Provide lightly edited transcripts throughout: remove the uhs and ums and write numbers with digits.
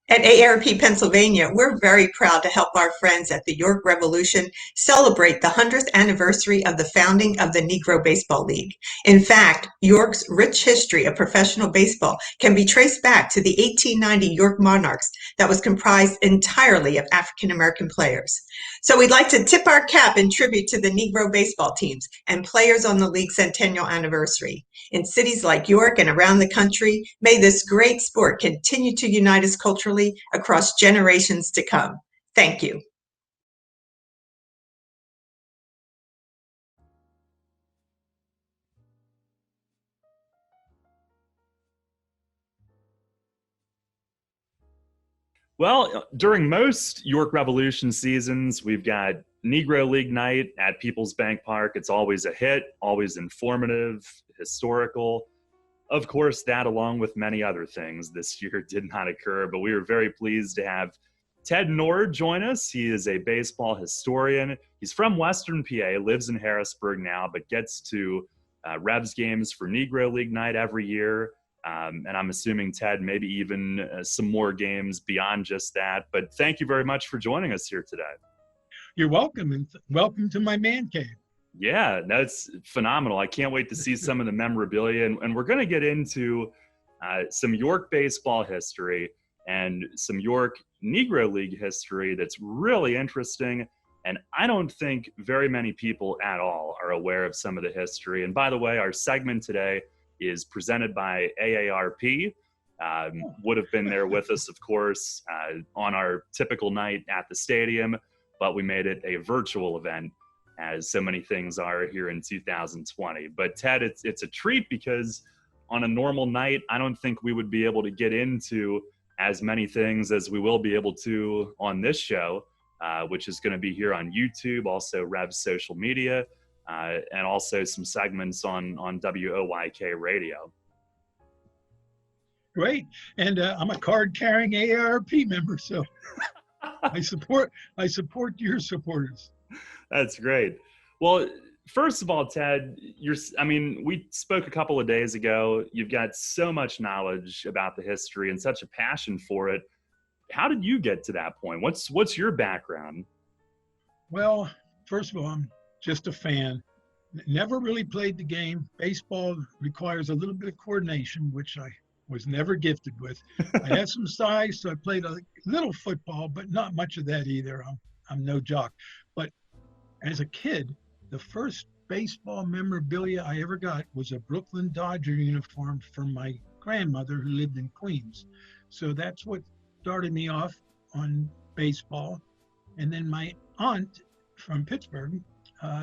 At AARP Pennsylvania, we're very proud to help our friends at the York Revolution celebrate the 100th anniversary of the founding of the Negro Baseball League. In fact, York's rich history of professional baseball can be traced back to the 1890 York Monarchs that was comprised entirely of African American players. So we'd like to tip our cap in tribute to the Negro baseball teams and players on the league's centennial anniversary. In cities like York and around the country, may this great sport continue to unite us culturally across generations to come. Thank you. Well, during most York Revolution seasons, we've got Negro League night at People's Bank Park. It's always a hit, always informative, historical. Of course, that along with many other things this year did not occur, but we were very pleased to have Ted Nord join us. He is a baseball historian. He's from Western PA, lives in Harrisburg now, but gets to Revs games for Negro League night every year. And I'm assuming, Ted, maybe even some more games beyond just that. But thank you very much for joining us here today. You're welcome, and welcome to my man cave. Yeah, that's phenomenal. I can't wait to see some of the memorabilia. And we're going to get into some York baseball history and some York Negro League history that's really interesting. And I don't think very many people at all are aware of some of the history. And by the way, our segment today is presented by AARP. Would have been there with us, of course, on our typical night at the stadium, but we made it a virtual event, as so many things are here in 2020. But Ted, it's a treat because on a normal night, I don't think we would be able to get into as many things as we will be able to on this show, which is going to be here on YouTube, also Rev's social media, and also some segments on WOYK radio. Great. And I'm a card-carrying AARP member, so I support your supporters. That's great. Well, first of all, Ted, we spoke a couple of days ago. You've got so much knowledge about the history and such a passion for it. How did you get to that point? What's your background? Well, first of all, I'm just a fan. Never really played the game. Baseball requires a little bit of coordination, which I was never gifted with. I had some size, so I played a little football, but not much of that either. I'm no jock. But as a kid, the first baseball memorabilia I ever got was a Brooklyn Dodger uniform from my grandmother who lived in Queens. So that's what started me off on baseball. And then my aunt from Pittsburgh,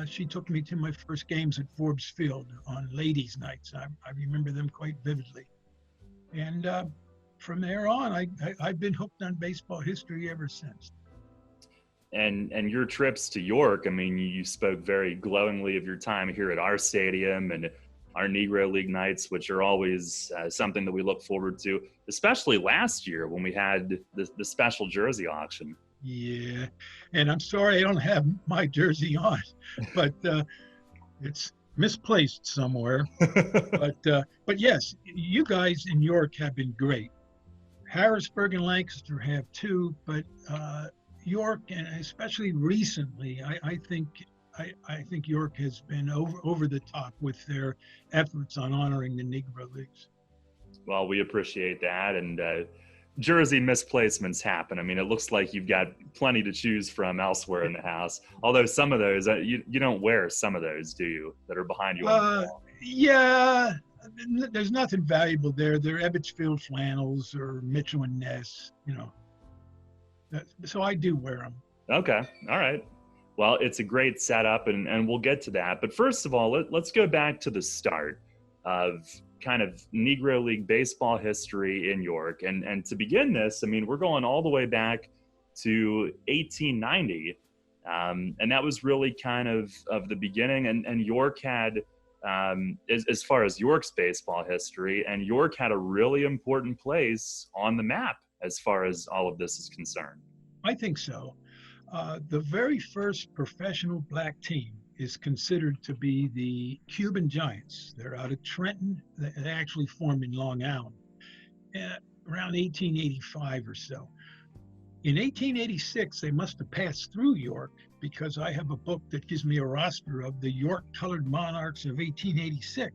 she took me to my first games at Forbes Field on ladies' nights. I remember them quite vividly. And from there on, I've been hooked on baseball history ever since. And your trips to York, I mean, you spoke very glowingly of your time here at our stadium and our Negro League nights, which are always something that we look forward to, especially last year when we had the special jersey auction. Yeah, and I'm sorry I don't have my jersey on, but it's misplaced somewhere. But yes, you guys in York have been great. Harrisburg and Lancaster have too, but York, and especially recently, I think York has been over the top with their efforts on honoring the Negro Leagues. Well, we appreciate that, and jersey misplacements happen. I mean, it looks like you've got plenty to choose from elsewhere in the house. Although some of those, you don't wear some of those, do you, that are behind you on the wall? Yeah, there's nothing valuable there. They're Ebbetsfield flannels or Mitchell and Ness, so I do wear them. Okay, all right. Well, it's a great setup, and we'll get to that. But first of all, let's go back to the start of kind of Negro League baseball history in York. And to begin this, I mean, we're going all the way back to 1890. And that was really kind of the beginning. And York had, as far as York's baseball history, and York had a really important place on the map as far as all of this is concerned. I think so. The very first professional black team is considered to be the Cuban Giants. They're out of Trenton. They actually formed in Long Island. around 1885 or so. In 1886, they must have passed through York, because I have a book that gives me a roster of the York Colored Monarchs of 1886.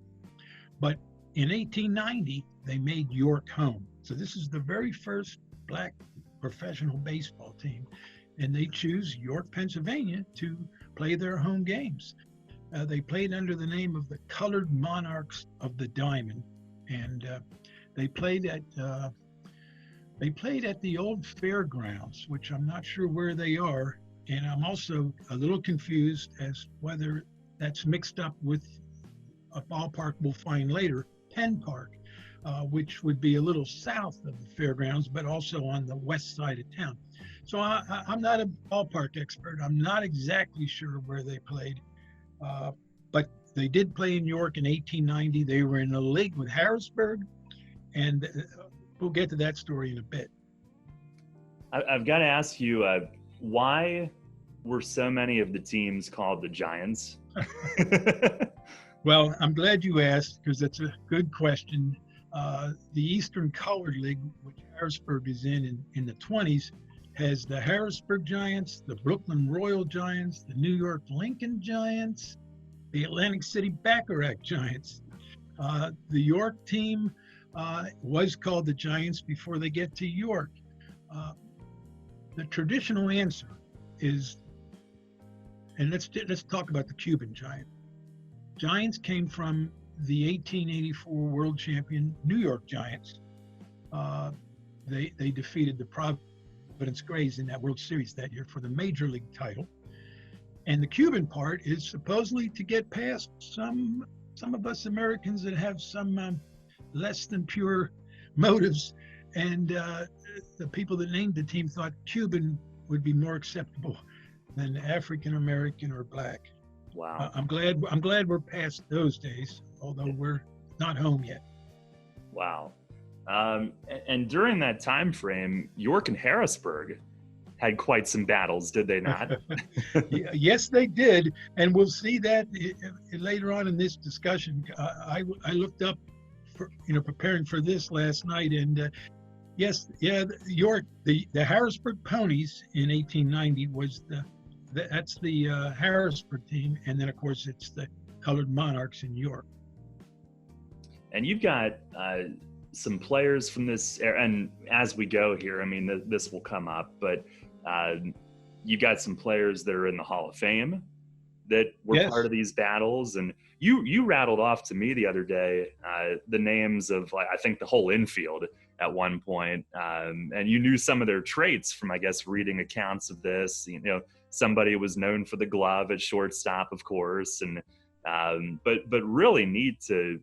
But in 1890, they made York home. So this is the very first black professional baseball team, and they choose York, Pennsylvania to play their home games. They played under the name of the Colored Monarchs of the Diamond, and they played at the old fairgrounds, which I'm not sure where they are, and I'm also a little confused as whether that's mixed up with a ballpark we'll find later, Penn Park, which would be a little south of the fairgrounds, but also on the west side of town. So I'm not a ballpark expert. I'm not exactly sure where they played, but they did play in York in 1890. They were in a league with Harrisburg, and we'll get to that story in a bit. I've got to ask you, why were so many of the teams called the Giants? Well, I'm glad you asked, because that's a good question. The Eastern Colored League, which Harrisburg is in the 20s, has the Harrisburg Giants, the Brooklyn Royal Giants, the New York Lincoln Giants, the Atlantic City Bacharach Giants. The York team was called the Giants before they get to York. The traditional answer is, and let's talk about the Cuban Giant. Giants came from the 1884 world champion New York Giants. They defeated the Providence Grays in that World Series that year for the Major League title. And the Cuban part is supposedly to get past some of us Americans that have some less than pure motives. And the people that named the team thought Cuban would be more acceptable than African American or black. Wow. I'm glad we're past those days, although we're not home yet. Wow. And during that time frame, York and Harrisburg had quite some battles, did they not? Yes, they did, and we'll see that later on in this discussion. I looked up, preparing for this last night, and York, the Harrisburg Ponies in 1890 was that's the Harrisburg team, and then of course it's the Colored Monarchs in York. And you've got some players from this era, and as we go here, I mean, this will come up, but you got some players that are in the Hall of Fame that were part of these battles, and you rattled off to me the other day the names of, like, I think the whole infield at one point, and you knew some of their traits from, I guess, reading accounts of this. Somebody was known for the glove at shortstop, of course, and but really neat to.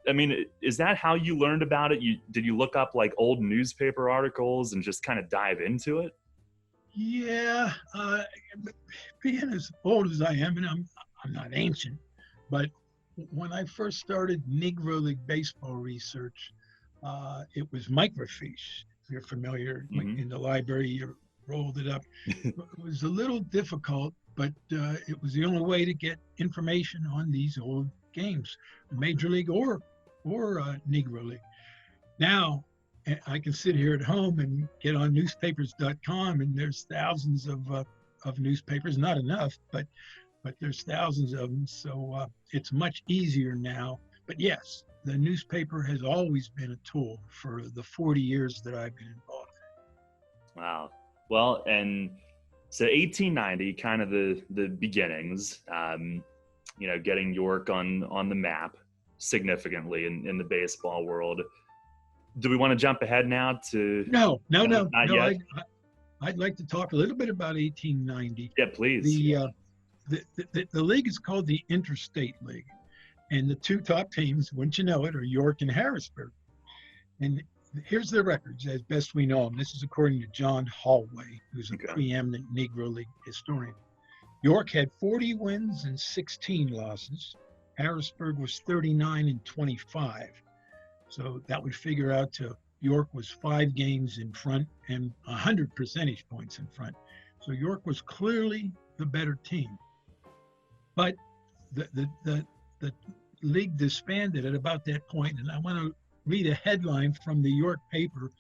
I mean, is that how you learned about it? Did you look up like old newspaper articles and just kind of dive into it? Yeah, being as old as I am, and I'm not ancient, but when I first started Negro League baseball research, it was microfiche. If you're familiar, in the library, you rolled it up. It was a little difficult, but it was the only way to get information on these old games, Major League or Negro League. Now, I can sit here at home and get on newspapers.com, and there's thousands of newspapers, not enough, but there's thousands of them. So it's much easier now. But yes, the newspaper has always been a tool for the 40 years that I've been involved. Wow. Well, and so 1890, kind of the beginnings, getting York on the map significantly in the baseball world. Do we want to jump ahead now to? No. Not yet? I'd like to talk a little bit about 1890. Yeah, please. The league is called the Interstate League, and the two top teams, wouldn't you know it, are York and Harrisburg. And here's their records as best we know them. This is according to John Hallway, who's a preeminent Negro League historian. York had 40 wins and 16 losses. Harrisburg was 39 and 25. So that would figure out to York was 5 games in front and 100 percentage points in front. So York was clearly the better team. But the league disbanded at about that point, and I want to read a headline from the York paper.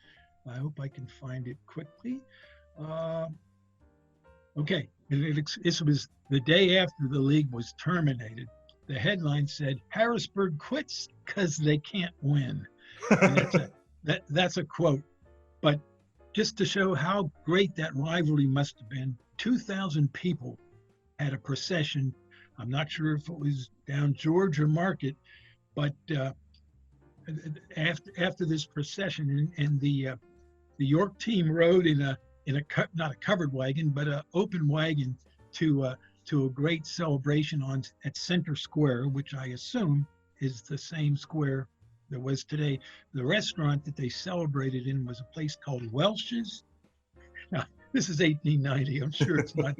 I hope I can find it quickly. Okay, this was the day after the league was terminated. The headline said, "Harrisburg quits because they can't win." And that's a quote. But just to show how great that rivalry must have been, 2,000 people had a procession. I'm not sure if it was down George or Market, but after this procession, and the York team rode in a not a covered wagon, but an open wagon to a great celebration at Center Square, which I assume is the same square that was today. The restaurant that they celebrated in was a place called Welch's. Now, this is 1890. I'm sure it's not.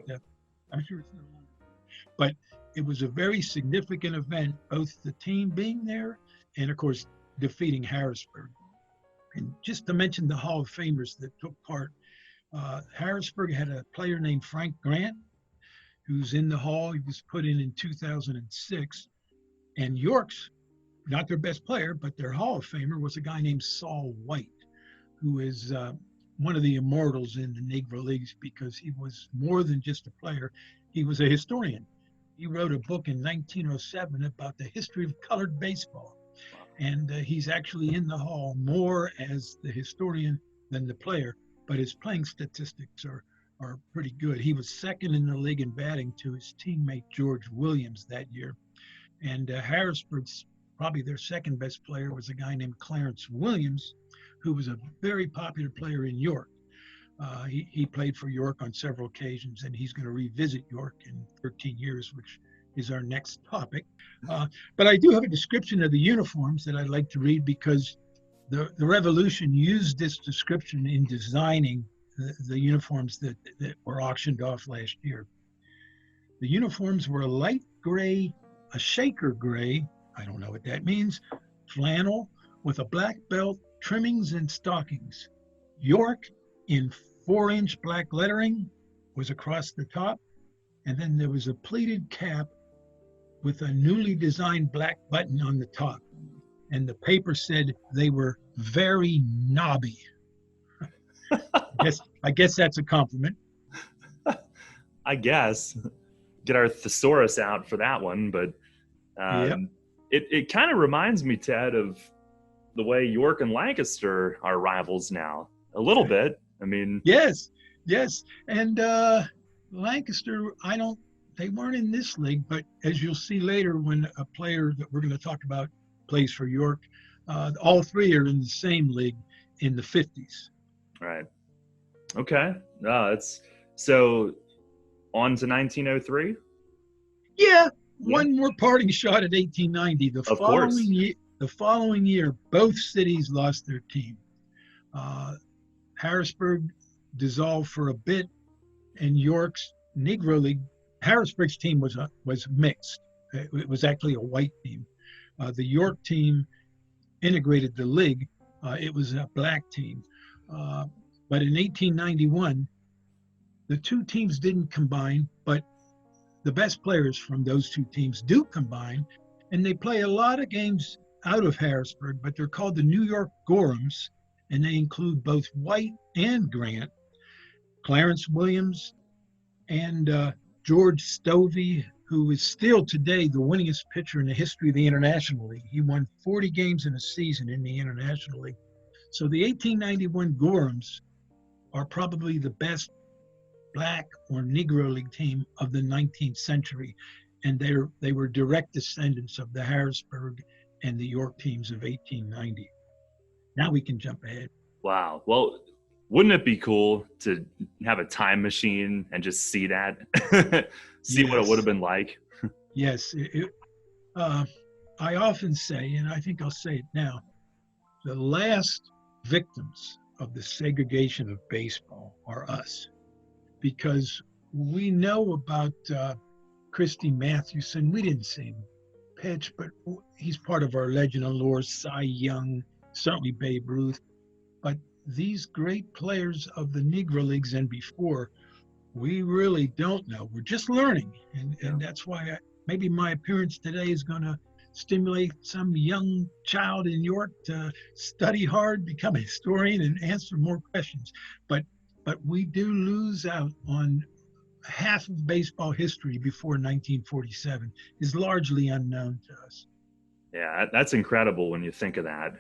I'm sure it's not. But it was a very significant event, both the team being there and, of course, defeating Harrisburg. And just to mention the Hall of Famers that took part, Harrisburg had a player named Frank Grant, who's in the Hall. He was put in 2006. And York's, not their best player, but their Hall of Famer was a guy named Saul White, who is one of the immortals in the Negro Leagues because he was more than just a player. He was a historian. He wrote a book in 1907 about the history of colored baseball. And he's actually in the Hall more as the historian than the player, but his playing statistics are pretty good. He was second in the league in batting to his teammate George Williams that year. And Harrisburg's probably their second best player was a guy named Clarence Williams, who was a very popular player in York. He played for York on several occasions, and he's going to revisit York in 13 years, which is our next topic. But I do have a description of the uniforms that I'd like to read because the Revolution used this description in designing the uniforms that were auctioned off last year. The uniforms were a light gray, a shaker gray, I don't know what that means, flannel with a black belt, trimmings, and stockings. York in 4-inch black lettering was across the top, and then there was a pleated cap with a newly designed black button on the top. And the paper said they were very knobby. I guess that's a compliment. I guess. Get our thesaurus out for that one, but Yep. it kind of reminds me, Ted, of the way York and Lancaster are rivals now. A little bit. I mean, Yes. And Lancaster, they weren't in this league, but as you'll see later when a player that we're going to talk about plays for York, all three are in the same league in the 50s. right. Okay. It's so on to 1903. Yeah. One more parting shot at 1890. The following year, both cities lost their team. Harrisburg dissolved for a bit, and York's Negro League. Harrisburg's team was mixed. It was actually a white team. The York team integrated the league. It was a black team. But in 1891, the two teams didn't combine, but the best players from those two teams do combine, and they play a lot of games out of Harrisburg, but they're called the New York Gorhams, and they include both White and Grant, Clarence Williams, and George Stovey, who is still today the winningest pitcher in the history of the International League. He won 40 games in a season in the International League. So the 1891 Gorhams are probably the best black or Negro League team of the 19th century, and they were direct descendants of the Harrisburg and the York teams of 1890. Now we can jump ahead. Wow. Well, wouldn't it be cool to have a time machine and just see that? See what it would have been like? Yes. I often say, and I think I'll say it now, the last victims of the segregation of baseball are us. Because we know about Christy Mathewson. We didn't see him pitch, but he's part of our legend and lore, Cy Young, certainly Babe Ruth. But these great players of the Negro Leagues and before, we really don't know. We're just learning. And that's why maybe my appearance today is going to stimulate some young child in York to study hard, become a historian, and answer more questions. But we do lose out on half of baseball history before 1947 is largely unknown to us. Yeah, that's incredible when you think of that.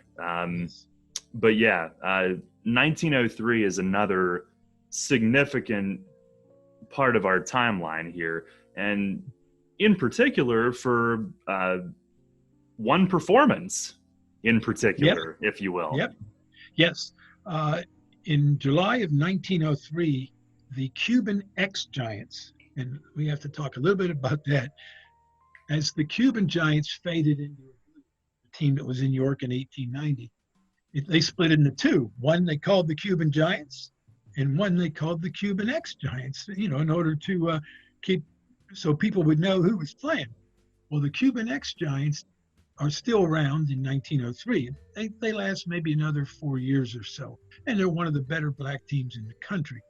But yeah, 1903 is another significant part of our timeline here. And in particular for one performance in particular, if you will. Yep. Yes. In July of 1903, the Cuban X-Giants, and we have to talk a little bit about that, as the Cuban Giants faded into a team that was in York in 1890, they split into two. One they called the Cuban Giants, and one they called the Cuban X-Giants, in order to keep, so people would know who was playing. Well, the Cuban X-Giants are still around in 1903. They last maybe another 4 years or so, and they're one of the better black teams in the country.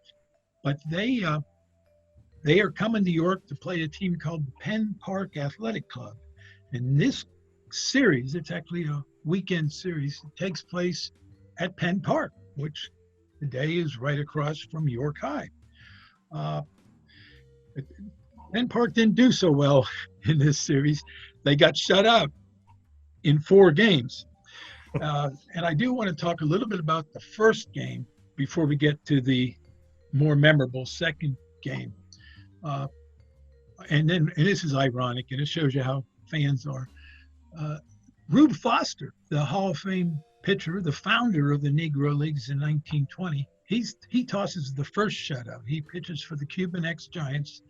But they are coming to York to play a team called the Penn Park Athletic Club. And this series, it's actually a weekend series, it takes place at Penn Park, which today is right across from York High. Penn Park didn't do so well in this series. They got shut out in 4 games. And I do want to talk a little bit about the first game before we get to the more memorable second game. And this is ironic, and it shows you how fans are. Rube Foster, the Hall of Fame pitcher, the founder of the Negro Leagues in 1920, he tosses the first shutout. He pitches for the Cuban X-Giants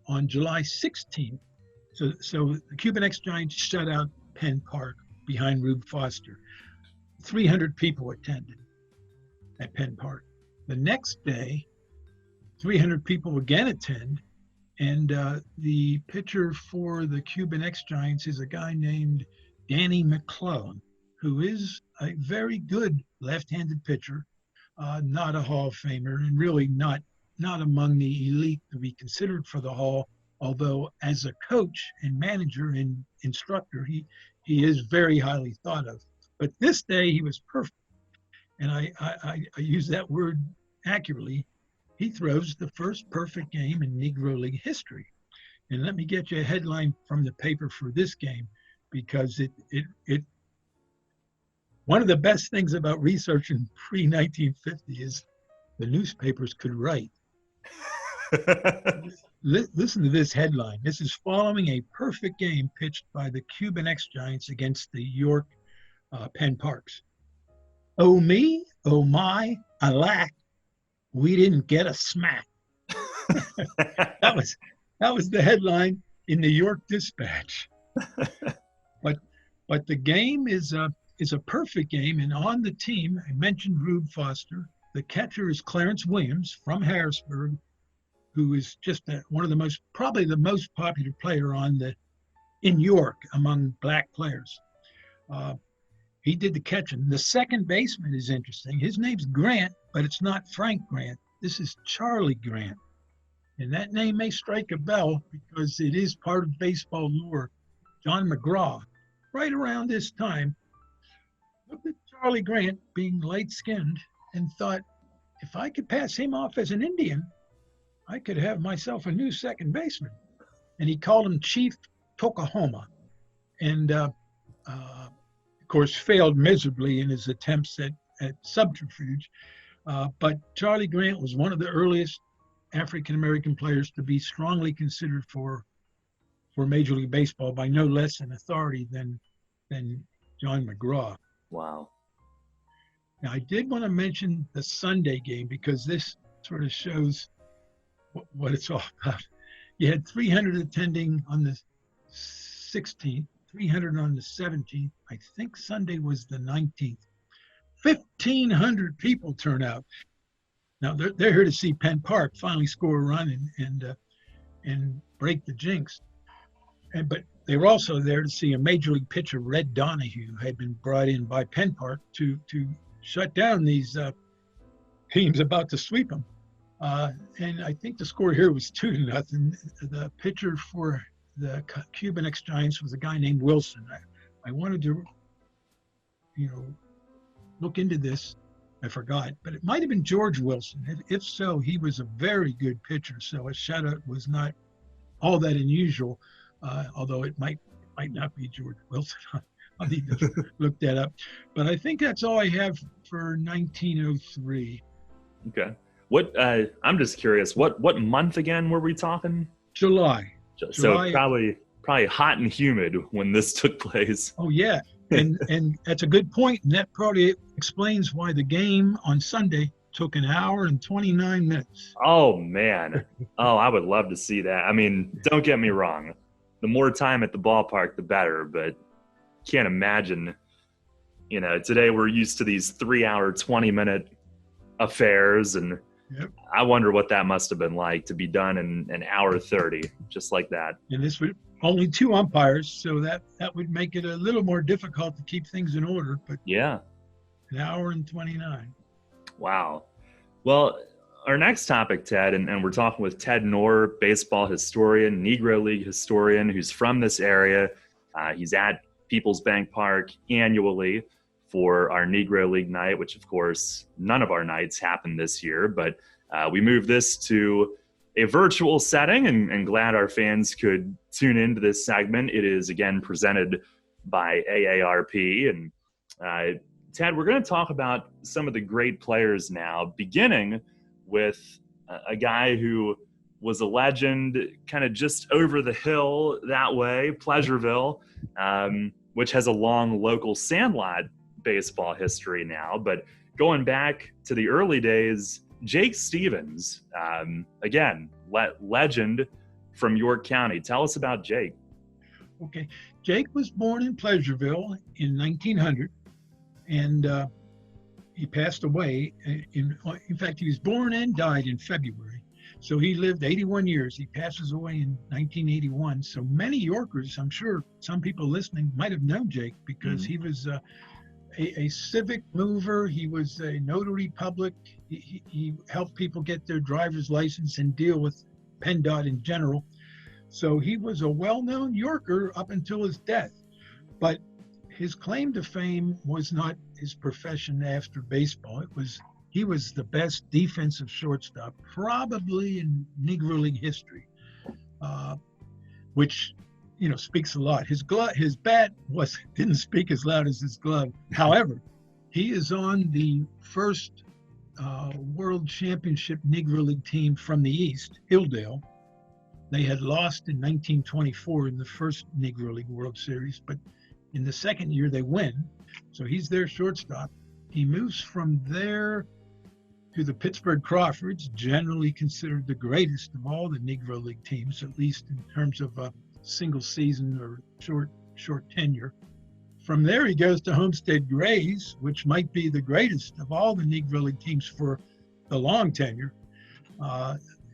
on July 16th. So the Cuban X-Giants shut out Penn Park behind Rube Foster. 300 people attended at Penn Park. The next day, 300 people again attend, and the pitcher for the Cuban X-Giants is a guy named Danny McClellan, who is a very good left-handed pitcher, not a Hall of Famer, and really not among the elite to be considered for the Hall, although as a coach and manager and instructor, he is very highly thought of. But this day he was perfect, and I use that word accurately. He throws the first perfect game in Negro League history. And let me get you a headline from the paper for this game, because it one of the best things about researching pre-1950 is the newspapers could write. Listen to this headline. This is following a perfect game pitched by the Cuban X-Giants against the York Penn Parks. Oh me, oh my, alack, we didn't get a smack. That was the headline in the York Dispatch. But the game is a perfect game, and on the team, I mentioned Rube Foster. The catcher is Clarence Williams from Harrisburg, who is just one of probably the most popular player in York among black players. He did the catching. The second baseman is interesting. His name's Grant, but it's not Frank Grant. This is Charlie Grant. And that name may strike a bell because it is part of baseball lore. John McGraw, right around this time, looked at Charlie Grant being light-skinned and thought, if I could pass him off as an Indian, I could have myself a new second baseman. And he called him Chief Tokahoma. And of course, failed miserably in his attempts at subterfuge. But Charlie Grant was one of the earliest African-American players to be strongly considered for Major League Baseball by no less an authority than John McGraw. Wow. Now, I did want to mention the Sunday game because this sort of shows what it's all about. You had 300 attending on the 16th, 300 on the 17th. I think Sunday was the 19th. 1,500 people turn out. Now they're here to see Penn Park finally score a run and break the jinx. But they were also there to see a major league pitcher, Red Donahue, who had been brought in by Penn Park to shut down these teams about to sweep them. And I think the score here was 2-0. The pitcher for the Cuban X-Giants was a guy named Wilson. I wanted to, look into this. I forgot, but it might have been George Wilson. If so, he was a very good pitcher. So a shutout was not all that unusual, although it might not be George Wilson. I'll need to look that up. But I think that's all I have for 1903. Okay. I'm just curious, what month again were we talking? July. So July. probably hot and humid when this took place. Oh yeah. And that's a good point, and that probably explains why the game on Sunday took an hour and 29 minutes. Oh man. Oh, I would love to see that. I mean, don't get me wrong. The more time at the ballpark, the better, but can't imagine, today we're used to these 3-hour, 20-minute affairs, and yep. I wonder what that must have been like to be done in an hour 30, just like that. And this would only 2 umpires, so that would make it a little more difficult to keep things in order. But yeah, an hour and 29. Wow. Well, our next topic, Ted, and we're talking with Ted Knorr, baseball historian, Negro League historian, who's from this area. He's at People's Bank Park annually for our Negro League night, which of course none of our nights happened this year, but we moved this to a virtual setting, and glad our fans could tune into this segment. It is again presented by AARP. And Ted, we're going to talk about some of the great players now, beginning with a guy who was a legend kind of just over the hill that way, Pleasureville, which has a long local Sandlot baseball history now. But going back to the early days, Jake Stevens, again, legend from York County. Tell us about Jake. Okay. Jake was born in Pleasureville in 1900, and he passed away. In fact, he was born and died in February. So he lived 81 years. He passes away in 1981. So many Yorkers, I'm sure some people listening might have known Jake because he was a civic mover. He was a notary public. He helped people get their driver's license and deal with PennDOT in general. So he was a well-known Yorker up until his death. But his claim to fame was not his profession after baseball. He was the best defensive shortstop probably in Negro League history, which speaks a lot. His bat didn't speak as loud as his glove. However, he is on the first World Championship Negro League team from the East, Hilldale. They had lost in 1924 in the first Negro League World Series, but in the second year they win. So he's their shortstop. He moves from there to the Pittsburgh Crawfords, generally considered the greatest of all the Negro League teams, at least in terms of a single season or short tenure. From there, he goes to Homestead Grays, which might be the greatest of all the Negro League teams for the long tenure.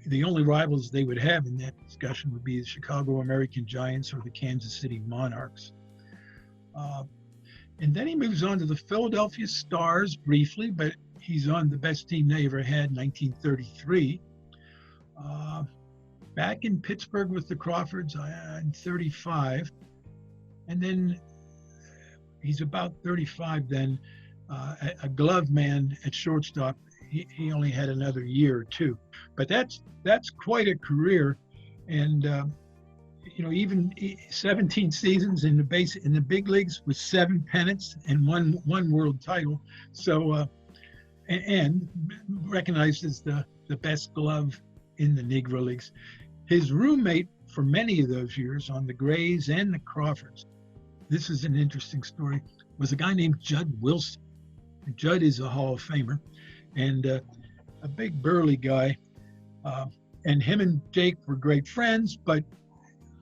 The only rivals they would have in that discussion would be the Chicago American Giants or the Kansas City Monarchs. And then he moves on to the Philadelphia Stars briefly, but he's on the best team they ever had, 1933. Back in Pittsburgh with the Crawfords in 35. And then he's about 35 then, a glove man at shortstop. He only had another year or two. But that's quite a career. And even 17 seasons in the big leagues with 7 pennants and one world title. So and recognized as the best glove in the Negro Leagues. His roommate for many of those years on the Grays and the Crawfords, this is an interesting story, was a guy named Judd Wilson. And Judd is a Hall of Famer and a big burly guy. And him and Jake were great friends, but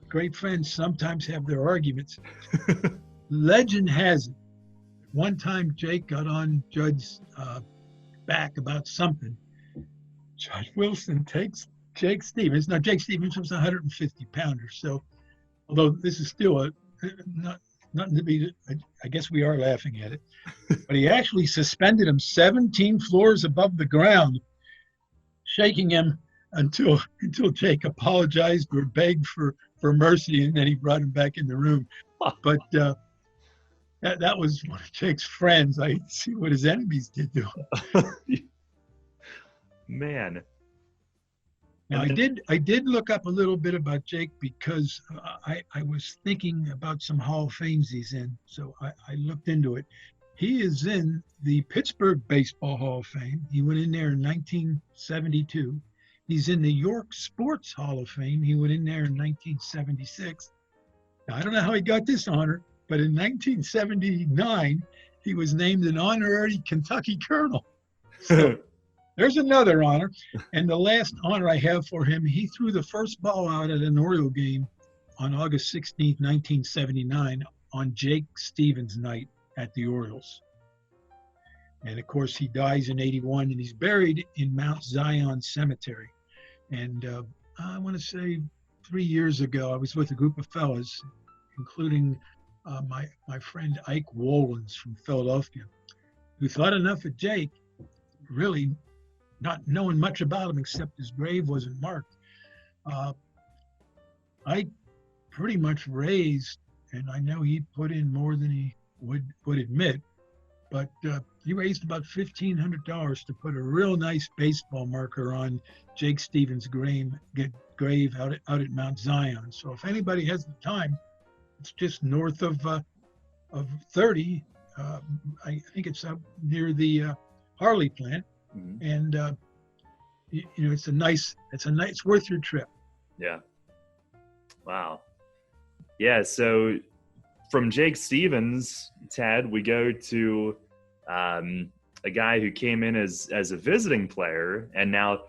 great friends sometimes have their arguments. Legend has it, one time Jake got on Judd's back about something. Judd Wilson takes Jake Stevens. Now, Jake Stevens was a 150-pounder, so although this is still nothing to be, I guess we are laughing at it, but he actually suspended him 17 floors above the ground, shaking him until Jake apologized or begged for mercy, and then he brought him back in the room. But That was one of Jake's friends. I see what his enemies did to him. Man. Now, I did look up a little bit about Jake because I was thinking about some Hall of Fames he's in. So I looked into it. He is in the Pittsburgh Baseball Hall of Fame. He went in there in 1972. He's in the York Sports Hall of Fame. He went in there in 1976. Now, I don't know how he got this honor, but in 1979, he was named an honorary Kentucky Colonel. So there's another honor. And the last honor I have for him, he threw the first ball out at an Oriole game on August 16th, 1979, on Jake Stevens' night at the Orioles. And of course, he dies in 81, and he's buried in Mount Zion Cemetery. And I want to say 3 years ago, I was with a group of fellas, including my friend Ike Wolins from Philadelphia, who thought enough of Jake, really not knowing much about him except his grave wasn't marked. I pretty much raised, and I know he put in more than he would admit, but he raised about $1,500 to put a real nice baseball marker on Jake Stevens' grave out at Mount Zion. So if anybody has the time, it's just north of 30. I think it's up near the Harley plant. Mm-hmm. And it's worth your trip. Yeah. Wow. Yeah. So from Jake Stevens, Ted, we go to a guy who came in as a visiting player, and now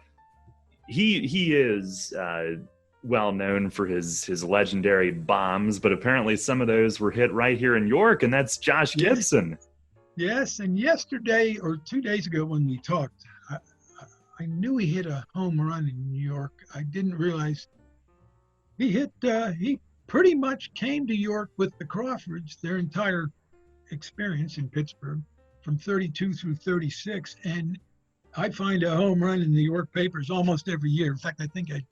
he is well known for his legendary bombs, but apparently some of those were hit right here in York, and that's Josh Gibson. Yes, and yesterday or 2 days ago when we talked, I knew he hit a home run in New York. I didn't realize he pretty much came to York with the Crawfords their entire experience in Pittsburgh from 32 through 36. And I find a home run in the York papers almost every year. In fact, I think I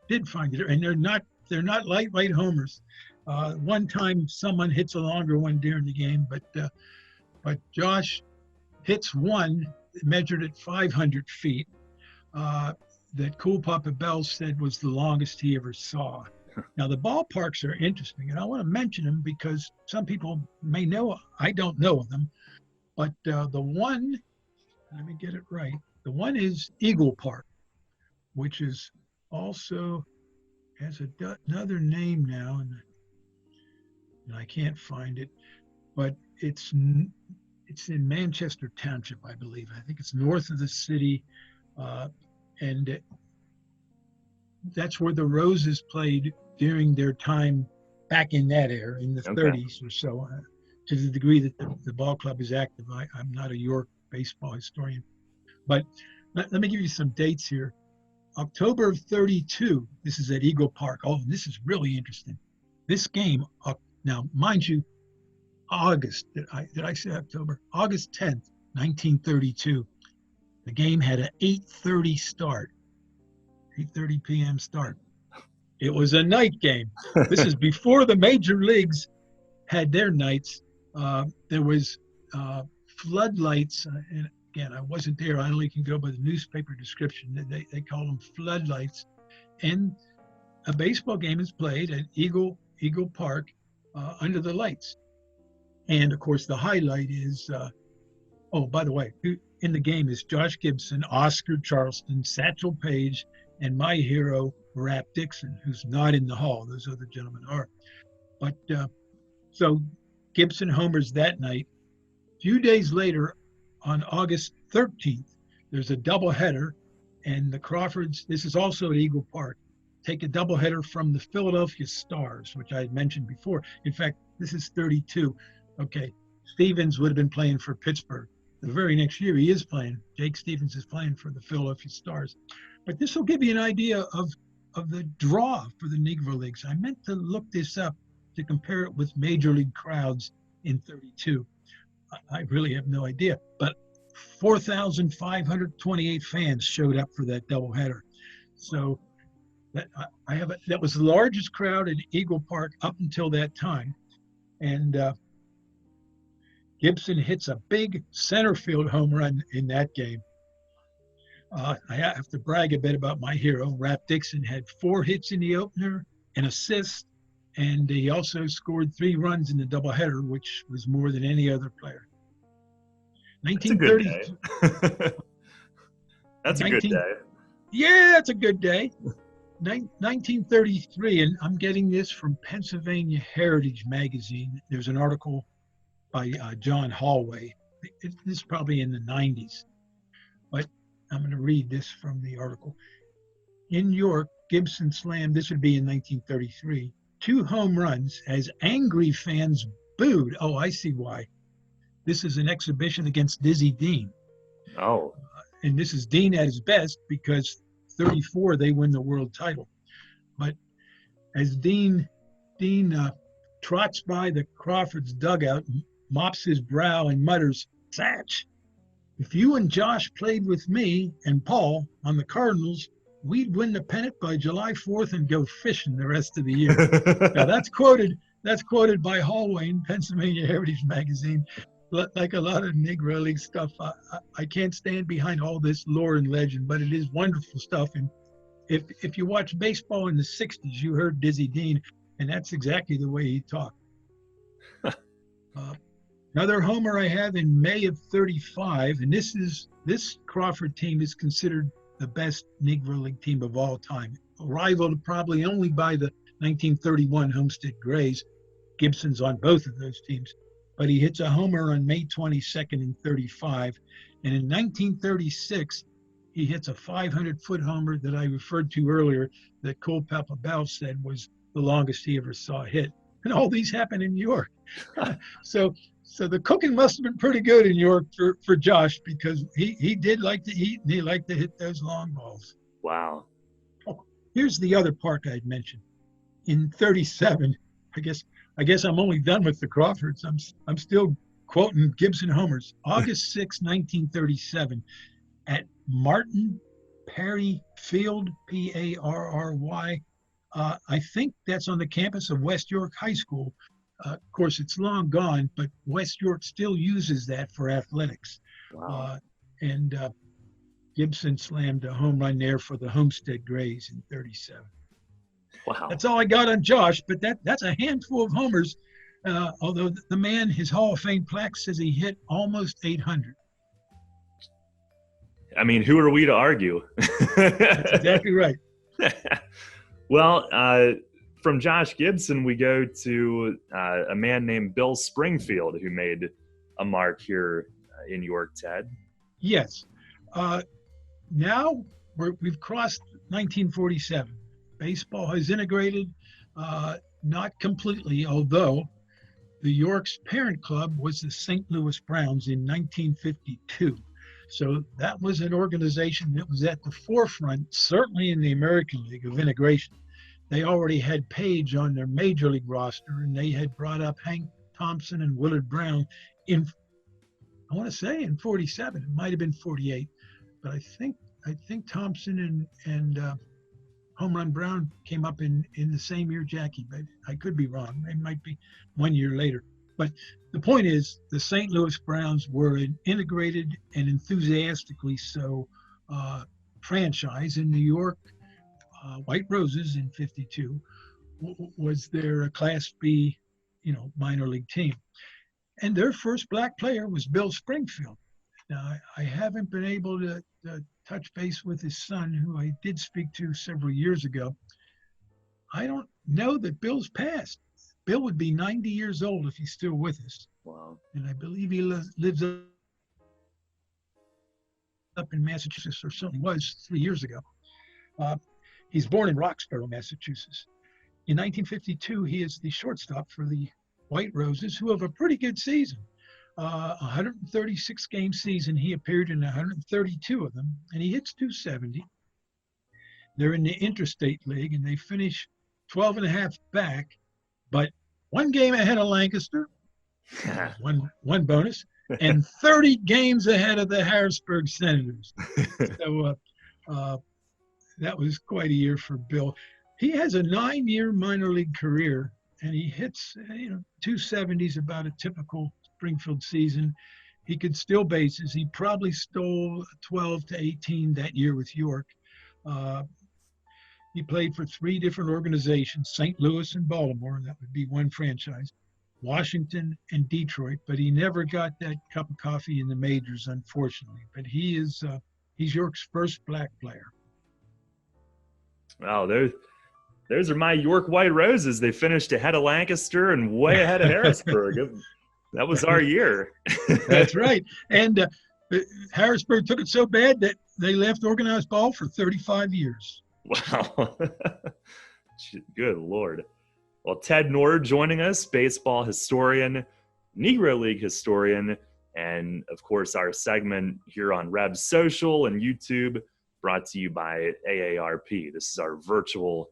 did find it. And they're not lightweight homers. One time someone hits a longer one during the game, but Josh hits one measured at 500 feet that Cool Papa Bell said was the longest he ever saw. Now, the ballparks are interesting, and I want to mention them because some people may know, I don't know them, but the one, let me get it right, the one is Eagle Park, which is also has another name now, and I can't find it, but it's in Manchester Township, I believe. I think it's north of the city, and that's where the Roses played during their time back in that era, in the 30s or so, to the degree that the ball club is active. I'm not a York baseball historian, but let me give you some dates here. October of 32, this is at Eagle Park. Oh, this is really interesting. This game, now, mind you, August, did I say October? August 10th, 1932. The game had an 8:30 start, 8:30 p.m. start. It was a night game. This is before the major leagues had their nights. There was floodlights. And again, I wasn't there. I only can go by the newspaper description. They call them floodlights. And a baseball game is played at Eagle Park under the lights. And, of course, the highlight is, by the way, in the game is Josh Gibson, Oscar Charleston, Satchel Paige, and my hero, Rap Dixon, who's not in the hall. Those other gentlemen are. But so Gibson homers that night. A few days later, on August 13th, there's a doubleheader, and the Crawfords, this is also at Eagle Park, take a doubleheader from the Philadelphia Stars, which I had mentioned before. In fact, this is 32. Okay, Stevens would have been playing for Pittsburgh. The very next year he is playing. Jake Stevens is playing for the Philadelphia Stars. But this will give you an idea of the draw for the Negro Leagues. I meant to look this up to compare it with major league crowds in 32. I really have no idea. But 4,528 fans showed up for that doubleheader. So that was the largest crowd at Eagle Park up until that time. And Gibson hits a big center field home run in that game. I have to brag a bit about my hero. Rap Dixon had 4 hits in the opener, an assist, and he also scored 3 runs in the doubleheader, which was more than any other player. That's a good day. That's a good day. Yeah, that's a good day. 1933, and I'm getting this from Pennsylvania Heritage Magazine. There's an article by John Hallway. This is probably in the 90s, but I'm going to read this from the article. In York, Gibson slammed, this would be in 1933, 2 home runs as angry fans booed. Oh, I see why. This is an exhibition against Dizzy Dean. Oh. And this is Dean at his best, because 34, they win the world title. But as Dean trots by the Crawfords dugout, mops his brow and mutters, "Satch, if you and Josh played with me and Paul on the Cardinals, we'd win the pennant by July 4th and go fishing the rest of the year." Now that's quoted by Hallway in Pennsylvania Heritage Magazine. Like a lot of Negro League stuff, I can't stand behind all this lore and legend, but it is wonderful stuff. And if you watch baseball in the 60s, you heard Dizzy Dean, and that's exactly the way he talked. Another homer I have in May of 35, and this Crawford team is considered the best Negro League team of all time, rivaled probably only by the 1931 Homestead Grays. Gibson's on both of those teams. But he hits a homer on May 22nd in 35. And in 1936, he hits a 500-foot homer that I referred to earlier that Culpepper Bell said was the longest he ever saw hit. And all these happened in New York. So the cooking must have been pretty good in New York for Josh, because he did like to eat and he liked to hit those long balls. Wow. Oh, here's the other park I'd mentioned. In 37, I guess I'm only done with the Crawfords. I'm still quoting Gibson homers. August 6, 1937, at Martin Perry Field, Parry. I think that's on the campus of West York High School. Of course, it's long gone, but West York still uses that for athletics. Wow. And Gibson slammed a home run there for the Homestead Grays in 37. Wow. That's all I got on Josh, but that's a handful of homers. Although the man, his Hall of Fame plaque says he hit almost 800. I mean, who are we to argue? That's exactly right. Well, from Josh Gibson, we go to a man named Bill Springfield, who made a mark here in York, Ted. Yes. Now we've crossed 1947. Baseball has integrated, not completely, although the York's parent club was the St. Louis Browns in 1952. So that was an organization that was at the forefront, certainly in the American League, of integration. They already had Page on their major league roster, and they had brought up Hank Thompson and Willard Brown in 47. It might have been 48, but I think Thompson and Home Run Brown came up in the same year, Jackie, but I could be wrong. It might be 1 year later. But the point is, the St. Louis Browns were an integrated and enthusiastically so franchise in New York. White Roses in 52 was their Class B, minor league team. And their first black player was Bill Springfield. Now, I haven't been able to touch base with his son, who I did speak to several years ago. I don't know that Bill's passed. Bill would be 90 years old if he's still with us. Wow. And I believe he lives up in Massachusetts, or certainly was 3 years ago. He's born in Roxborough, Massachusetts. In 1952, he is the shortstop for the White Roses, who have a pretty good season. 136 game season. He appeared in 132 of them, and he hits .270. They're in the Interstate League, and they finish 12 and a half back, but 1 game ahead of Lancaster, one bonus, and 30 games ahead of the Harrisburg Senators. So that was quite a year for Bill. He has a 9-year minor league career, and he hits, .270 is about a typical Springfield season. He could steal bases. He probably stole 12 to 18 that year with York. He played for 3 different organizations, St. Louis and Baltimore, that would be one franchise, Washington and Detroit, but he never got that cup of coffee in the majors, unfortunately. But he's York's first black player. Wow, those are my York White Roses. They finished ahead of Lancaster and way ahead of Harrisburg. That was our year. That's right. And Harrisburg took it so bad that they left organized ball for 35 years. Wow. Good Lord. Well, Ted Nord joining us, baseball historian, Negro League historian, and of course our segment here on Rebs Social and YouTube, brought to you by AARP. This is our virtual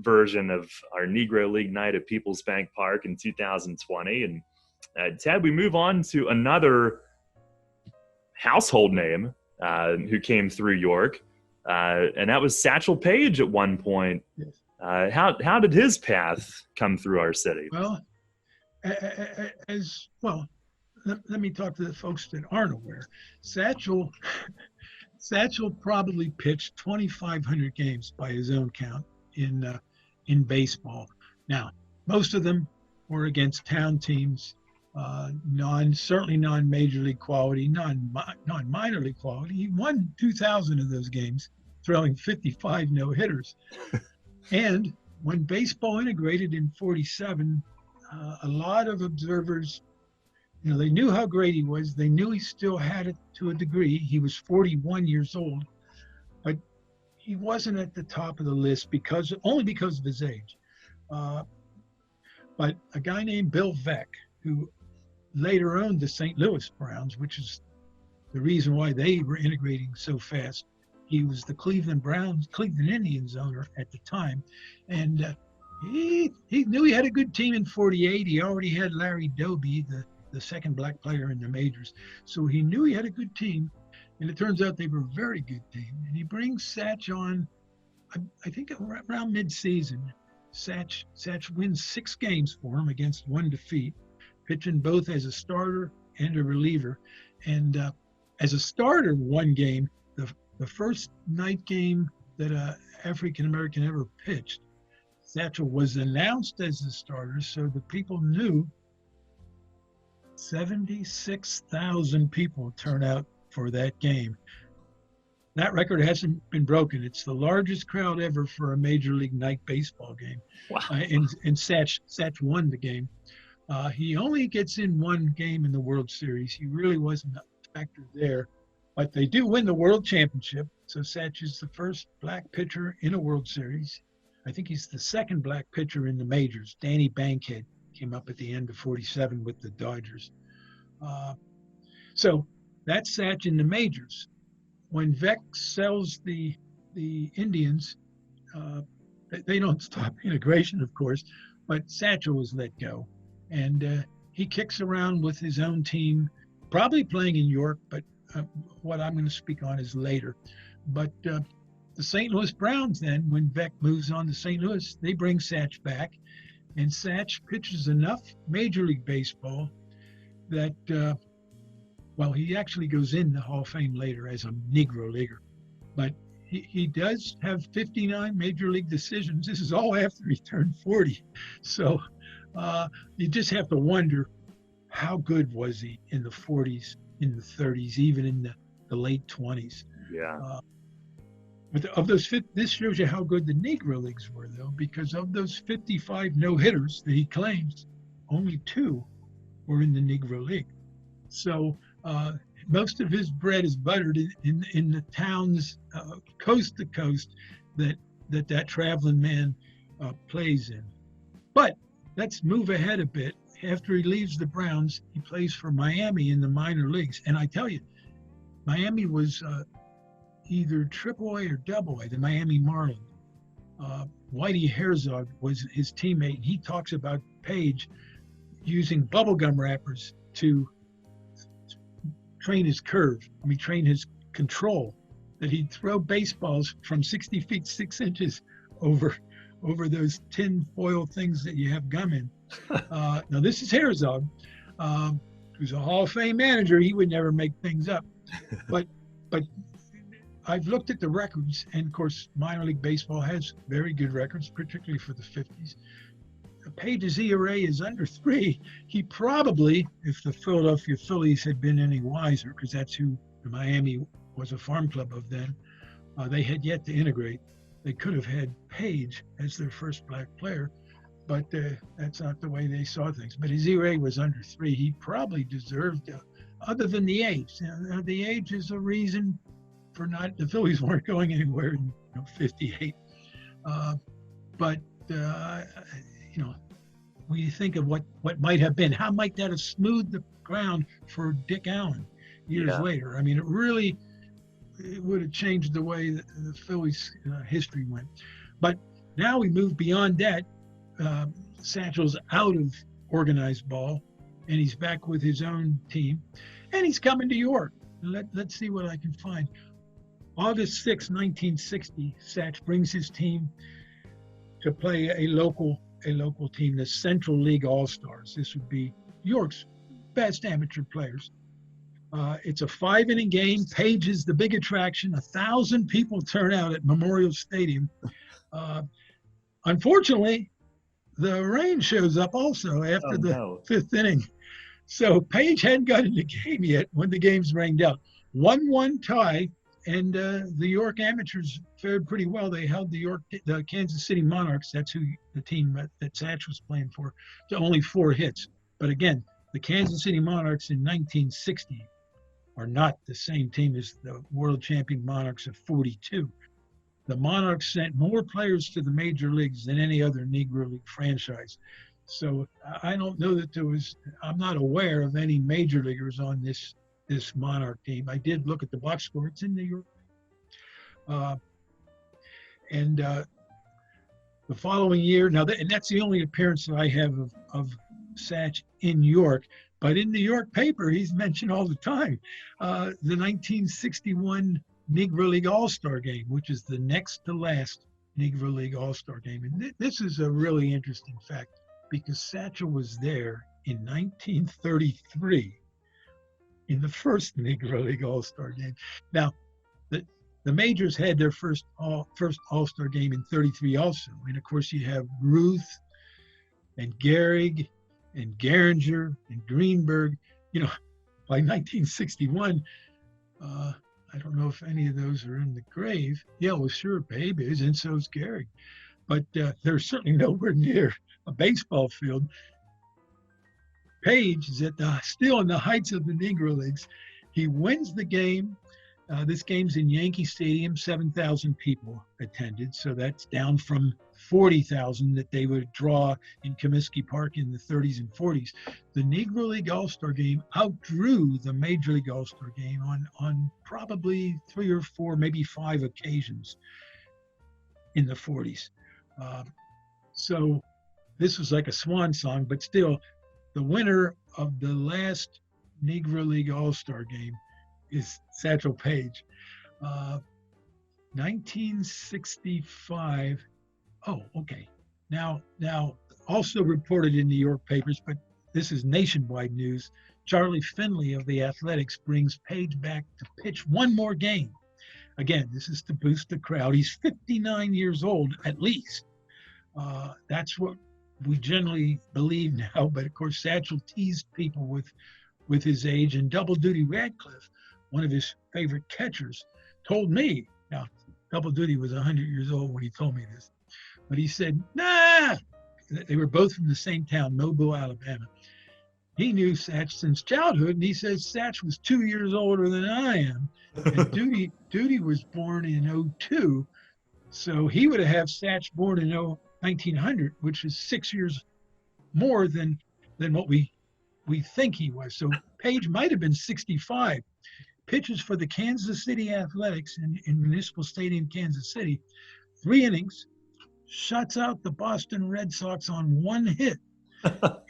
version of our Negro League night at People's Bank Park in 2020. And Ted, we move on to another household name who came through York, and that was Satchel Paige at one point. Yes. How did his path come through our city? Well, let me talk to the folks that aren't aware. Satchel probably pitched 2,500 games by his own count in baseball. Now, most of them were against town teams, certainly non-major league quality, non-minor league quality. He won 2,000 of those games, throwing 55 no-hitters. And when baseball integrated in 47, a lot of observers, they knew how great he was. They knew he still had it to a degree. He was 41 years old, but he wasn't at the top of the list only because of his age. But a guy named Bill Veeck, who later owned the St. Louis Browns, which is the reason why they were integrating so fast. He was the Cleveland Indians owner at the time. And he knew he had a good team in 48. He already had Larry Doby, the second black player in the majors. So he knew he had a good team. And it turns out they were a very good team. And he brings Satch on, I think around mid-season. Satch wins 6 games for him against 1 defeat, pitching both as a starter and a reliever. And as a starter, 1 game, the first night game that an African-American ever pitched, Satchel was announced as the starter, so the people knew. 76,000 people turned out for that game. That record hasn't been broken. It's the largest crowd ever for a Major League night baseball game. Wow. And Satch won the game. He only gets in 1 game in the World Series. He really wasn't a factor there. But they do win the World Championship. So Satch is the first black pitcher in a World Series. I think he's the second black pitcher in the majors. Danny Bankhead came up at the end of 47 with the Dodgers. So that's Satch in the majors. When Veeck sells the Indians, they don't stop integration, of course, but Satchel was let go. And he kicks around with his own team, probably playing in York, but what I'm going to speak on is later. But the St. Louis Browns then, when Veeck moves on to St. Louis, they bring Satch back. And Satch pitches enough Major League Baseball that, he actually goes in the Hall of Fame later as a Negro Leaguer. But he does have 59 Major League decisions. This is all after he turned 40. So you just have to wonder, how good was he in the 40s, in the 30s, even in the late 20s? Yeah. But this shows you how good the Negro Leagues were, though, because of those 55 no-hitters that he claims, only 2 were in the Negro League. So most of his bread is buttered in the towns coast to coast that traveling man plays in. But let's move ahead a bit. After he leaves the Browns, he plays for Miami in the minor leagues. And I tell you, Miami was either AAA or AA, the Miami Marlins. Whitey Herzog was his teammate. He talks about Page using bubblegum wrappers to train his train his control, that he'd throw baseballs from 60 feet, 6 inches over those tin foil things that you have gum in. Now, this is Herzog. who's a Hall of Fame manager, he would never make things up. But I've looked at the records, and of course, minor league baseball has very good records, particularly for the 50s. Page's ERA is under 3. He probably, if the Philadelphia Phillies had been any wiser, because that's who Miami was a farm club of then, they had yet to integrate. They could have had Page as their first black player, but that's not the way they saw things. But his ERA was under 3. He probably deserved, other than the age. The age is a reason for not, the Phillies weren't going anywhere in 58. But when you think of what might have been, how might that have smoothed the ground for Dick Allen years later? I mean, it would have changed the way that the Phillies' history went. But now we move beyond that. Satchel's out of organized ball, and he's back with his own team, and he's coming to York. Let's see what I can find. August 6, 1960, Satch brings his team to play a local team, the Central League All-Stars. This would be York's best amateur players. It's a 5-inning game. Page is the big attraction. 1,000 people turn out at Memorial Stadium. Unfortunately, the rain shows up also after the 5th inning. So Page hadn't got in the game yet when the game's rained out. 1-1 tie, and the York Amateurs fared pretty well. They held the Kansas City Monarchs, that's who the team that Satch was playing for, to only 4 hits. But again, the Kansas City Monarchs in 1960 are not the same team as the world champion Monarchs of 42. The Monarchs sent more players to the major leagues than any other Negro League franchise. So I don't know that I'm not aware of any major leaguers on this Monarch team. I did look at the box score. It's in New York. The following year, and that's the only appearance that I have of Satch in York. But in the York paper, he's mentioned all the time. The 1961 Negro League All-Star game, which is the next to last Negro League All-Star game. And this is a really interesting fact, because Satchel was there in 1933 in the first Negro League All-Star game. Now, the majors had their first All-Star game in 33 also. And of course, you have Ruth and Gehrig and Gehringer and Greenberg. By 1961, I don't know if any of those are in the grave. Yeah, well, sure, Babe is, and so is Gehrig. But they're certainly nowhere near a baseball field. Page is still in the heights of the Negro Leagues. He wins the game. This game's in Yankee Stadium. 7,000 people attended, so that's down from 40,000 that they would draw in Comiskey Park in the 30s and 40s. The Negro League All-Star game outdrew the Major League All-Star game on probably 3 or 4, maybe 5 occasions in the 40s. So this was like a swan song, but still, the winner of the last Negro League All-Star game is Satchel Paige. 1965. Oh, okay. Now, also reported in New York papers, but this is nationwide news. Charlie Finley of the Athletics brings Page back to pitch one more game. Again, this is to boost the crowd. He's 59 years old, at least. That's what we generally believe now. But of course, Satchel teased people with his age. And Double Duty Radcliffe, one of his favorite catchers, told me. Now, Double Duty was 100 years old when he told me this. But he said, nah. They were both from the same town, Mobile, Alabama. He knew Satch since childhood, and he says Satch was 2 years older than I am. And Duty was born in 02, so he would have Satch born in 1900, which is 6 years more than what we think he was. So Page might have been 65. Pitches for the Kansas City Athletics in Municipal Stadium, Kansas City. 3 innings, shuts out the Boston Red Sox on 1 hit. That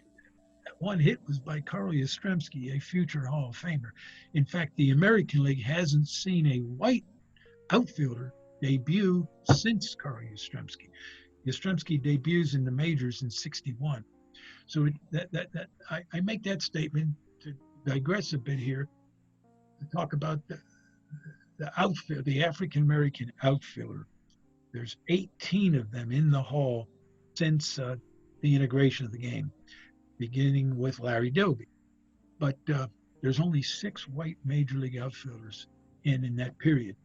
1 hit was by Carl Yastrzemski, a future Hall of Famer. In fact, the American League hasn't seen a white outfielder debut since Carl Yastrzemski. Yastrzemski debuts in the majors in '61. So I make that statement to digress a bit here to talk about the outfield, the African American outfielder. There's 18 of them in the Hall since the integration of the game, beginning with Larry Doby. But there's only 6 white major league outfielders in that period.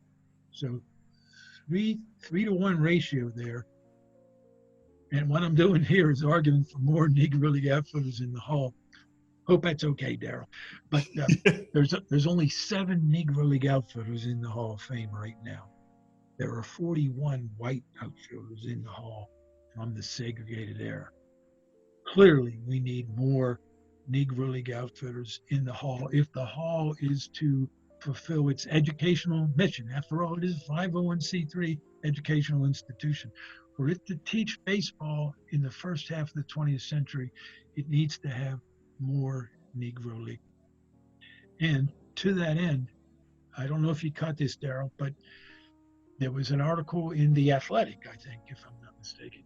So 3-to-1 ratio there. And what I'm doing here is arguing for more Negro League outfielders in the Hall. Hope that's okay, Daryl. But there's only 7 Negro League outfielders in the Hall of Fame right now. There are 41 white outfielders in the Hall from the segregated era. Clearly, we need more Negro League outfielders in the Hall if the Hall is to fulfill its educational mission. After all, it is a 501c3 educational institution. For it to teach baseball in the first half of the 20th century, it needs to have more Negro League. And to that end, I don't know if you caught this, Daryl, but there was an article in The Athletic, I think, if I'm not mistaken,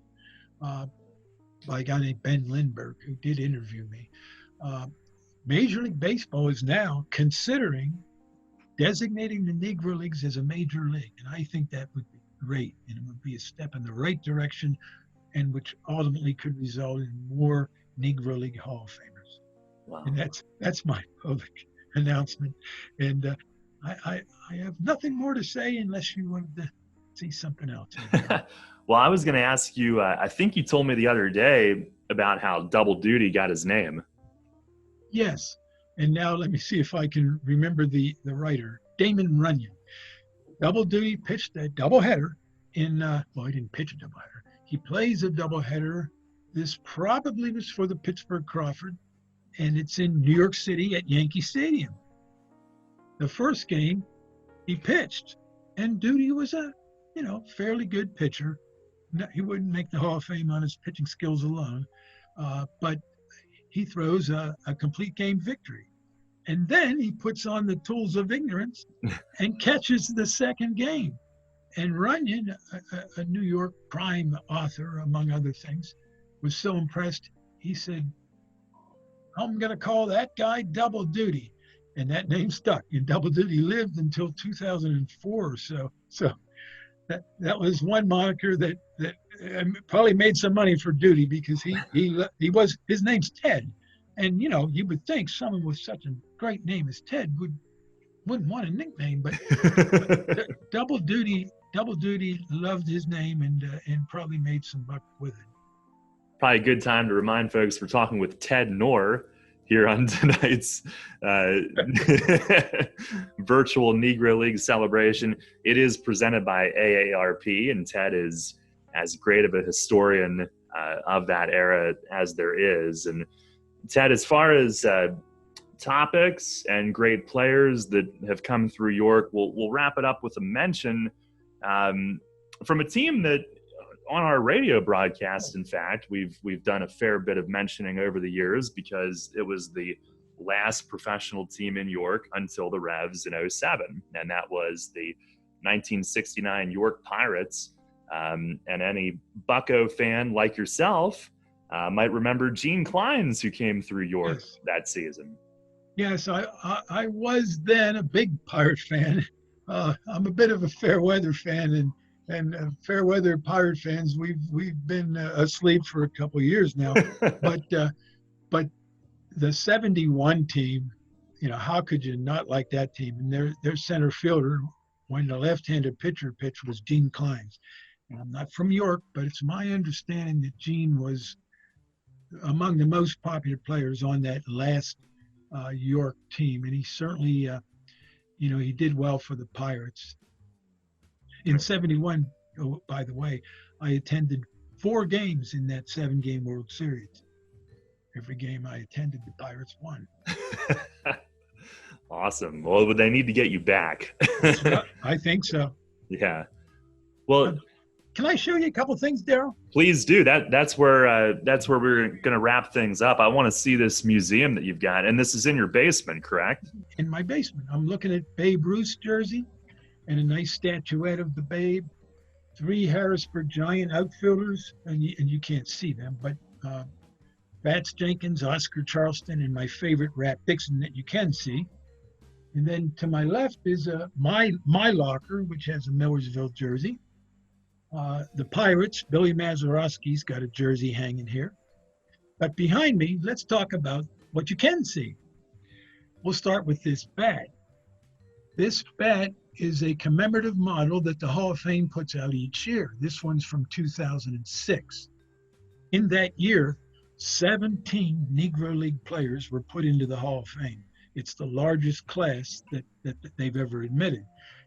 by a guy named Ben Lindbergh, who did interview me. Major League Baseball is now considering designating the Negro Leagues as a major league. And I think that would be great. And it would be a step in the right direction, and which ultimately could result in more Negro League Hall of Famers. Wow. And that's my public announcement. And I have nothing more to say unless you wanted to see something else. Well, I was going to ask you, I think you told me the other day about how Double Duty got his name. Yes. And now let me see if I can remember the writer, Damon Runyon. Double Duty pitched a doubleheader in, well, he didn't pitch a doubleheader. He plays a doubleheader. This probably was for the Pittsburgh Crawford, and it's in New York City at Yankee Stadium. The first game he pitched, and Duty was a, fairly good pitcher. No, he wouldn't make the Hall of Fame on his pitching skills alone, but he throws a complete game victory. And then he puts on the tools of ignorance and catches the second game. And Runyon, a New York crime author, among other things, was so impressed, he said, I'm going to call that guy Double Duty. And that name stuck. And Double Duty lived until 2004 or so. So that was one moniker that probably made some money for Duty, because his name's Ted. And, you would think someone with such a great name as Ted wouldn't want a nickname, but Double Duty loved his name and probably made some buck with it. Probably a good time to remind folks we're talking with Ted Knorr here on tonight's virtual Negro League celebration. It is presented by AARP, and Ted is as great of a historian of that era as there is. And Ted, as far as topics and great players that have come through York, we'll wrap it up with a mention from a team that on our radio broadcast, in fact, we've done a fair bit of mentioning over the years, because it was the last professional team in York until the Revs in 2007, and that was the 1969 York Pirates. And any Bucco fan like yourself might remember Gene Clines, who came through York that season. Yes, I was then a big Pirate fan. I'm a bit of a Fairweather fan, and Fairweather Pirate fans, we've been asleep for a couple of years now. but the 71 team, how could you not like that team? And their center fielder, when the left-handed pitcher pitched, was Gene Clines. And I'm not from York, but it's my understanding that Gene was among the most popular players on that last York team, and he certainly, he did well for the Pirates. In 71, oh, by the way, I attended 4 games in that 7-game World Series. Every game I attended, the Pirates won. Awesome. Well, they need to get you back. I think so. Yeah. Well, can I show you a couple things, Daryl? Please do. That's where we're going to wrap things up. I want to see this museum that you've got, and this is in your basement, correct? In my basement. I'm looking at Babe Ruth's jersey and a nice statuette of the Babe. 3 Harrisburg Giant outfielders, and you can't see them, but Bats Jenkins, Oscar Charleston, and my favorite, Rap Dixon, that you can see. And then to my left is my locker, which has a Millersville jersey. The Pirates, Billy Mazeroski's got a jersey hanging here. But behind me, let's talk about what you can see. We'll start with this bat. This bat is a commemorative model that the Hall of Fame puts out each year. This one's from 2006. In that year, 17 Negro League players were put into the Hall of Fame. It's the largest class that they've ever admitted.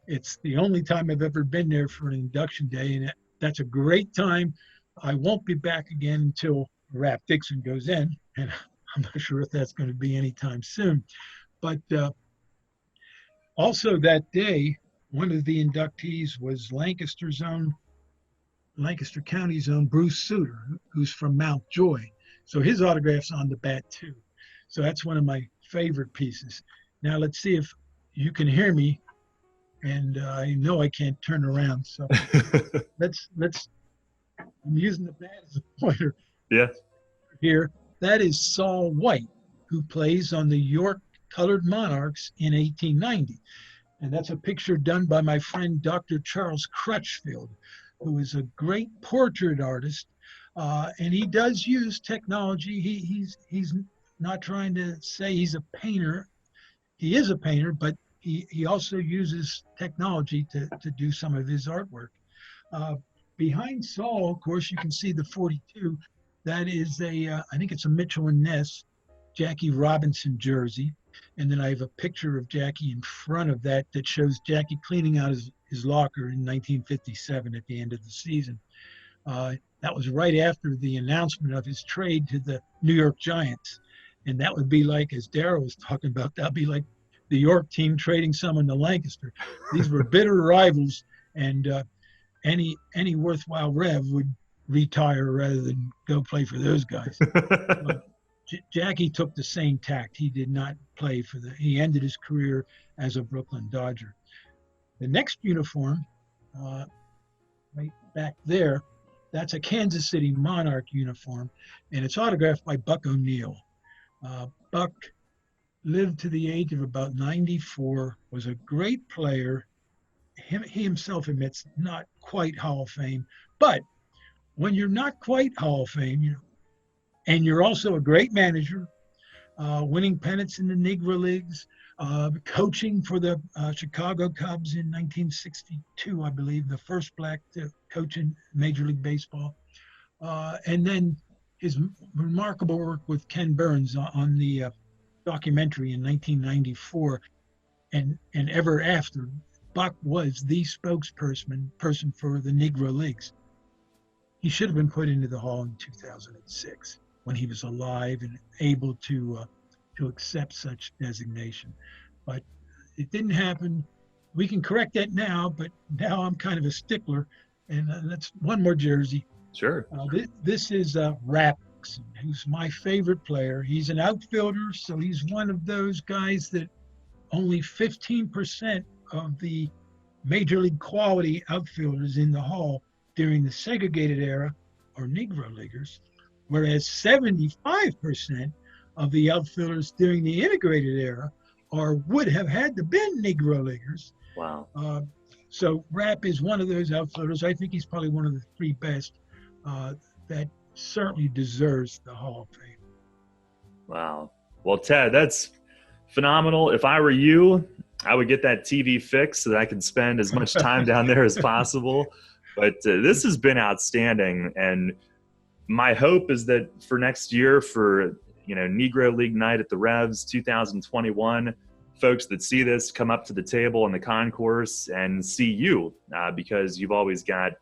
It's the only time I've ever been there for an induction day, and that's a great time. I won't be back again until Rap Dixon goes in, and I'm not sure if that's going to be anytime soon. But also that day, one of the inductees was Lancaster County's own Bruce Suter, who's from Mountjoy. So his autograph's on the bat too. So that's one of my favorite pieces. Now let's see if you can hear me. And I know I can't turn around. So let's, I'm using the bat as a pointer. Yeah. Here, that is Saul White, who plays on the York Colored Monarchs in 1890. And that's a picture done by my friend, Dr. Charles Crutchfield, who is a great portrait artist. And he does use technology. He's not trying to say he's a painter. He is a painter, but he also uses technology to do some of his artwork. Behind Saul, of course, you can see the 42. That is I think it's a Mitchell and Ness Jackie Robinson jersey. And then I have a picture of Jackie in front of that shows Jackie cleaning out his locker in 1957 at the end of the season. That was right after the announcement of his trade to the New York Giants. And that would be like, as Darryl was talking about, that'd be like the York team trading someone to Lancaster. These were bitter rivals, and any worthwhile Rev would retire rather than go play for those guys. Jackie took the same tact. He did not play he ended his career as a Brooklyn Dodger. The next uniform, right back there, that's a Kansas City Monarch uniform, and it's autographed by Buck O'Neill. Buck lived to the age of about 94, was a great player. He himself admits not quite Hall of Fame, but when you're not quite Hall of Fame, and you're also a great manager, winning pennants in the Negro Leagues, coaching for the Chicago Cubs in 1962, I believe, the first black to coach in Major League Baseball. And then his remarkable work with Ken Burns on the documentary in 1994. And ever after, Buck was the spokesperson for the Negro Leagues. He should have been put into the Hall in 2006 when he was alive and able to accept such designation. But it didn't happen. We can correct that now, but now I'm kind of a stickler. And that's one more jersey. Sure. This is Rap Dixon, who's my favorite player. He's an outfielder, so he's one of those guys that only 15% of the Major League quality outfielders in the Hall during the segregated era are Negro Leaguers, whereas 75% of the outfielders during the integrated era would have had to been Negro Leaguers. Wow. So Rap is one of those outfielders. I think he's probably one of the three best that certainly deserves the Hall of Fame. Wow. Well, Ted, that's phenomenal. If I were you, I would get that TV fixed so that I can spend as much time down there as possible. But this has been outstanding. And my hope is that for next year, for Negro League Night at the Revs 2021, folks that see this come up to the table in the concourse and see you because you've always got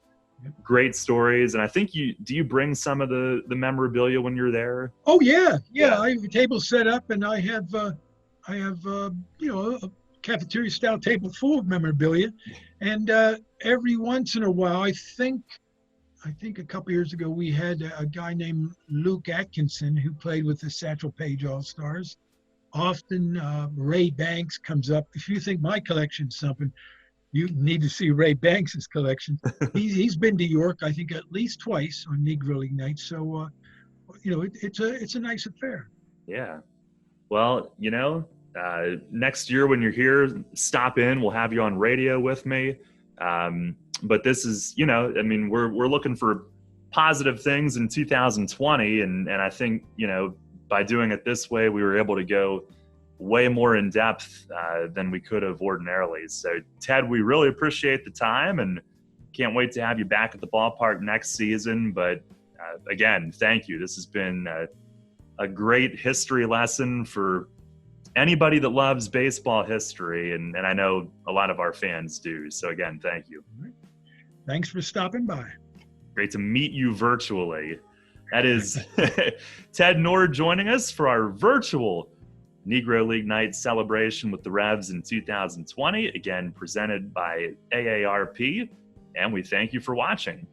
great stories. And I think do you bring some of the memorabilia when you're there? Oh yeah. I have a table set up, and I have a cafeteria style table full of memorabilia. And every once in a while, I think a couple years ago, we had a guy named Luke Atkinson who played with the Satchel Paige All-Stars. Often Ray Banks comes up. If you think my collection's something, you need to see Ray Banks's collection. He's been to York, I think, at least twice on Negro League nights. So it's a nice affair. Yeah. Well, next year when you're here, stop in. We'll have you on radio with me. But this is, we're looking for positive things in 2020. And I think, by doing it this way, we were able to go way more in depth than we could have ordinarily. So, Ted, we really appreciate the time and can't wait to have you back at the ballpark next season. But again, thank you. This has been a great history lesson for anybody that loves baseball history. And I know a lot of our fans do. So again, thank you. Thanks for stopping by. Great to meet you virtually. That is Ted Nord joining us for our virtual Negro League Night celebration with the Revs in 2020, again presented by AARP, and we thank you for watching.